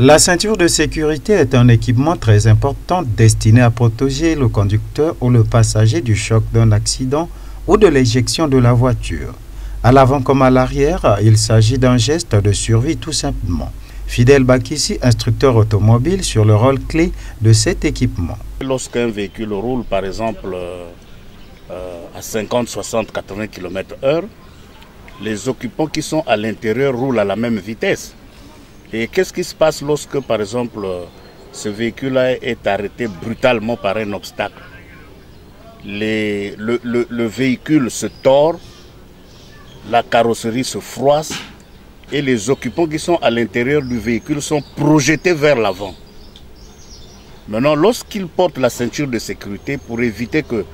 La ceinture de sécurité est un équipement très important destiné à protéger le conducteur ou le passager du choc d'un accident ou de l'éjection de la voiture. À l'avant comme à l'arrière, il s'agit d'un geste de survie tout simplement. Fidel Bakissi, instructeur automobile, sur le rôle clé de cet équipement. Lorsqu'un véhicule roule par exemple à 50, 60, 80 km/h, les occupants qui sont à l'intérieur roulent à la même vitesse. Et qu'est-ce qui se passe lorsque, par exemple, ce véhicule-là est arrêté brutalement par un obstacle? Le véhicule se tord, la carrosserie se froisse et les occupants qui sont à l'intérieur du véhicule sont projetés vers l'avant. Maintenant, lorsqu'ils portent la ceinture de sécurité pour éviter que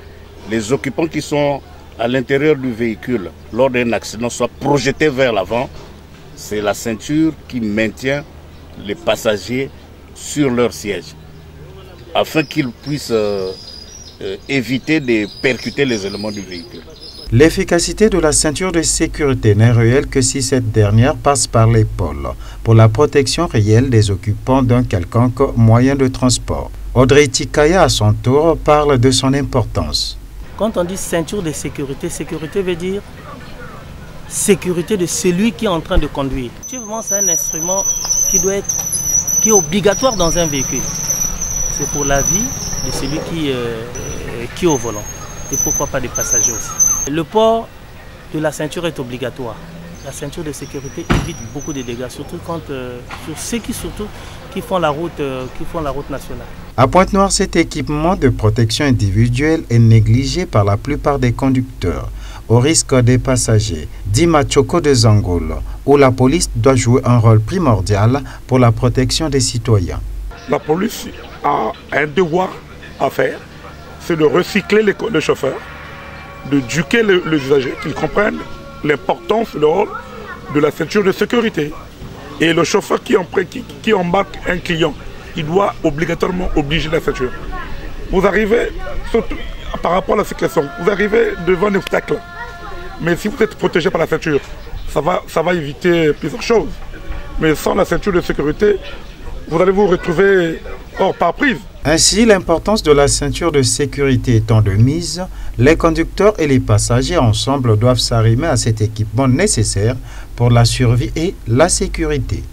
les occupants qui sont à l'intérieur du véhicule, lors d'un accident, soient projetés vers l'avant, c'est la ceinture qui maintient les passagers sur leur siège, afin qu'ils puissent éviter de percuter les éléments du véhicule. L'efficacité de la ceinture de sécurité n'est réelle que si cette dernière passe par l'épaule, pour la protection réelle des occupants d'un quelconque moyen de transport. Audrey Tikaya, à son tour, parle de son importance. Quand on dit ceinture de sécurité, sécurité veut dire sécurité de celui qui est en train de conduire. Effectivement, c'est un instrument qui est obligatoire dans un véhicule. C'est pour la vie de celui qui est au volant. Et pourquoi pas des passagers aussi. Le port de la ceinture est obligatoire. La ceinture de sécurité évite beaucoup de dégâts, surtout sur ceux qui font la route nationale. À Pointe-Noire, cet équipement de protection individuelle est négligé par la plupart des conducteurs, au risque des passagers, dit Machoko de Zangoul, où la police doit jouer un rôle primordial pour la protection des citoyens. La police a un devoir à faire, c'est de recycler les chauffeurs, d'éduquer les usagers, qu'ils comprennent l'importance, le rôle de la ceinture de sécurité. Et le chauffeur qui embarque un client, il doit obligatoirement obliger la ceinture. Vous arrivez, surtout par rapport à la circulation, vous arrivez devant un obstacle. Mais si vous êtes protégé par la ceinture, ça va éviter plusieurs choses. Mais sans la ceinture de sécurité, vous allez vous retrouver hors pare-brise. Ainsi, l'importance de la ceinture de sécurité étant de mise, les conducteurs et les passagers ensemble doivent s'arrimer à cet équipement nécessaire pour la survie et la sécurité.